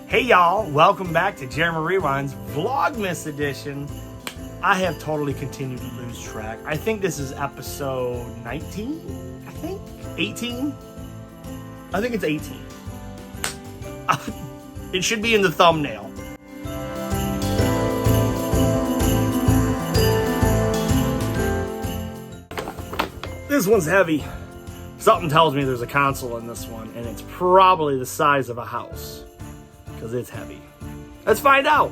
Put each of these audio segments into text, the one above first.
Hey y'all, welcome back to Jeremy Rewind's Vlogmas edition. I have totally continued to lose track. I think this is episode 19, I think? 18? I think it's 18. It should be in the thumbnail. This one's heavy. Something tells me there's a console in this one, and it's probably the size of a house, because it's heavy. Let's find out.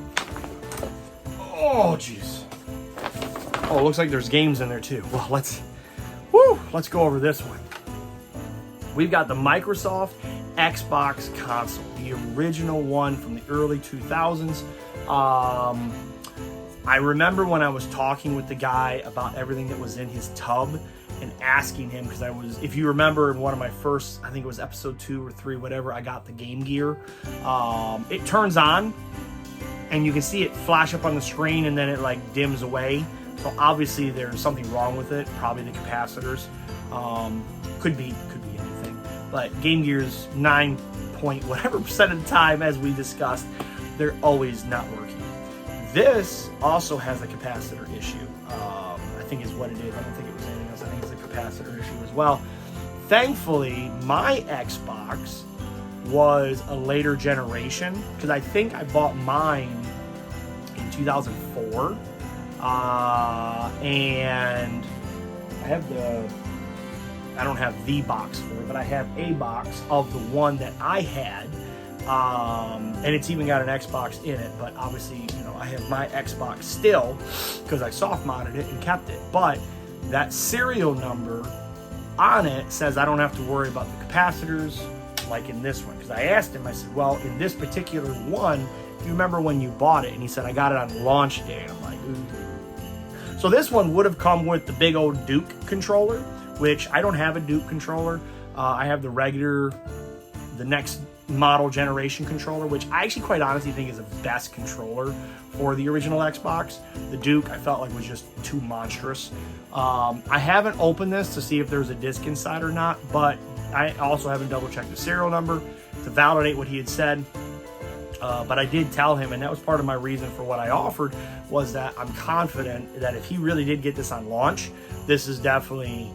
Oh, jeez. Oh, it looks like there's games in there too. Well, let's go over this one. We've got the Microsoft Xbox console, the original one from the early 2000s. I remember when I was talking with the guy about everything that was in his tub and asking him, because if you remember in one of my first, I think it was episode 2 or 3, whatever, I got the Game Gear. It turns on and you can see it flash up on the screen and then it like dims away. So obviously there's something wrong with it, probably the capacitors. Could be anything. But Game Gear's 9 point whatever percent of the time, as we discussed, they're always not working. This also has a capacitor issue. I think is what it is. I don't think it was anything else. I think it's a capacitor issue as well. Thankfully, my Xbox was a later generation, because I think I bought mine in 2004. And I don't have the box for it, but I have a box of the one that I had. And it's even got an Xbox in it, but obviously, I have my Xbox still because I soft modded it and kept it. But that serial number on it says I don't have to worry about the capacitors like in this one. Because I asked him, I said, well, in this particular one, do you remember when you bought it? And he said, I got it on launch day. And I'm like, ooh. So this one would have come with the big old Duke controller, which I don't have a Duke controller. I have the next model generation controller, which I actually quite honestly think is the best controller for the original Xbox. The Duke I felt like was just too monstrous. I haven't opened this to see if there's a disc inside or not, but I also haven't double checked the serial number to validate what he had said. But I did tell him, and that was part of my reason for what I offered, was that I'm confident that if he really did get this on launch, this is definitely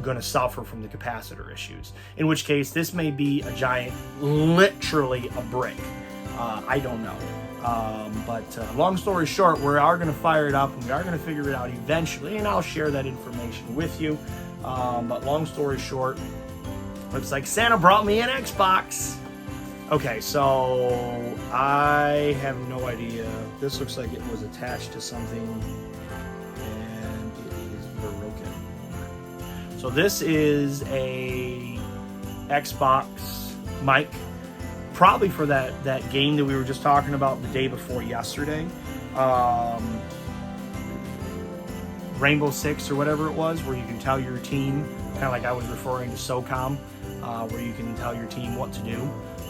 going to suffer from the capacitor issues, in which case this may be a giant, literally a brick. I don't know, but long story short, we are going to fire it up and we are going to figure it out eventually, and I'll share that information with you. But long story short, looks like Santa brought me an Xbox. Okay, so I have no idea. This looks like it was attached to something and it is broken. So this is a Xbox mic, probably for that game that we were just talking about the day before yesterday. Rainbow Six or whatever it was, where you can tell your team, kind of like I was referring to SOCOM, where you can tell your team what to do.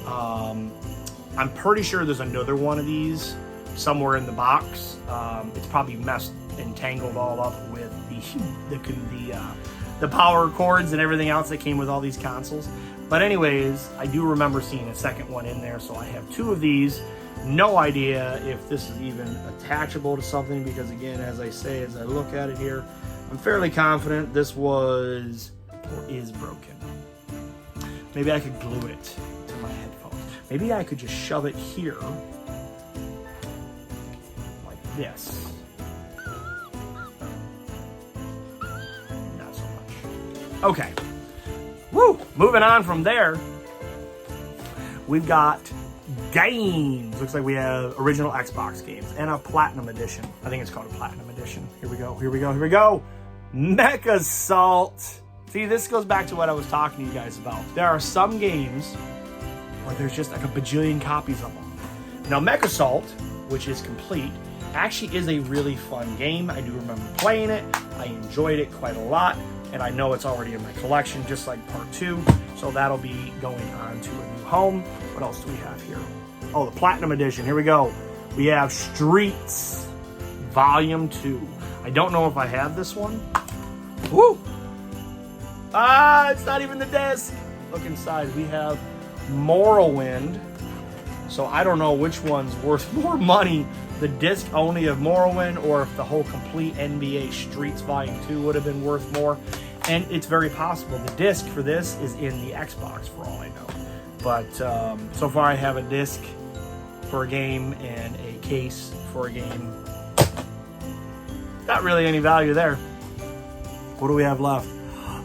I'm pretty sure there's another one of these somewhere in the box. It's probably messed and tangled all up with the power cords and everything else that came with all these consoles. But anyways, I do remember seeing a second one in there, so I have 2 of these. No idea if this is even attachable to something, because again, as I say, as I look at it here, I'm fairly confident this was or is broken. Maybe I could glue it to my headphones. Maybe I could just shove it here like this. Not so much. Okay. Woo! Moving on from there, we've got games. Looks like we have original Xbox games and a Platinum Edition. I think it's called a Platinum Edition. Here we go. Mech Assault. See, this goes back to what I was talking to you guys about. There are some games where there's just like a bajillion copies of them. Now, Mech Assault, which is complete, actually is a really fun game. I do remember playing it. I enjoyed it quite a lot, and I know it's already in my collection, just like Part 2. So that'll be going on to a new home. What else do we have here? Oh, the Platinum Edition. Here we go. We have Streets Volume 2. I don't know if I have this one. Woo! It's not even the disc. Look inside. We have Morrowind. So I don't know which one's worth more money, the disc only of Morrowind, or if the whole complete NBA Streets Volume 2 would have been worth more. And it's very possible the disc for this is in the Xbox for all I know. But so far I have a disc for a game and a case for a game. Not really any value there. What do we have left?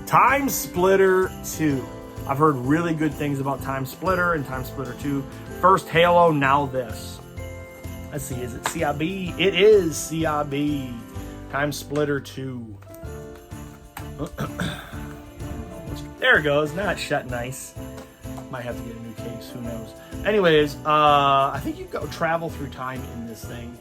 Time Splitter 2. I've heard really good things about Time Splitter and Time Splitter 2. First Halo, now this. Let's see, is it CIB? It is CIB. Time Splitter 2. There it goes. Now it's shut nice. Might have to get a new case. Who knows? Anyways, I think you go travel through time in this thing.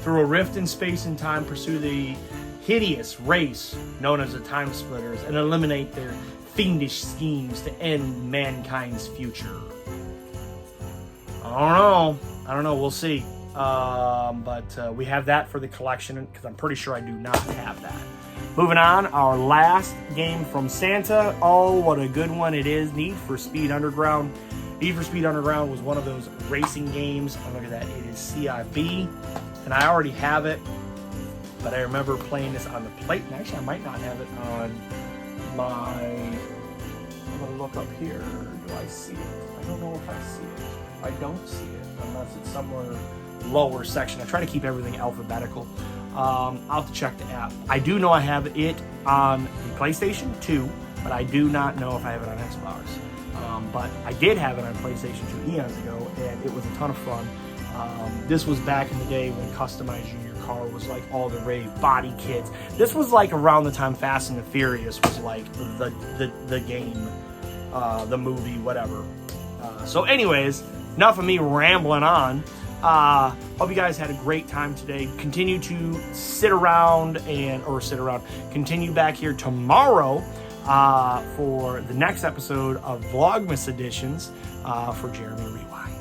Through a rift in space and time, pursue the hideous race known as the Time Splitters and eliminate their fiendish schemes to end mankind's future. I don't know. We'll see. But we have that for the collection because I'm pretty sure I do not have that. Moving on, our last game from Santa. Oh, what a good one it is. Need for Speed Underground. Need for Speed Underground was one of those racing games. Oh, look at that. It is CIB. And I already have it. But I remember playing this on the plate. And actually, I might not have it on my... I'm going to look up here. Do I see it? I don't know if I see it. I don't see it unless it's somewhere lower section. I try to keep everything alphabetical. I'll have to check the app. I do know I have it on the PlayStation 2, but I do not know if I have it on Xbox. But I did have it on PlayStation 2 eons ago, and it was a ton of fun. This was back in the day when customizing your car was like all the rave, body kits. This was like around the time Fast and the Furious was like the game, the movie, whatever. So anyways, enough of me rambling on. Hope you guys had a great time today. Continue to continue back here tomorrow for the next episode of Vlogmas Editions for Jeremy Rewind.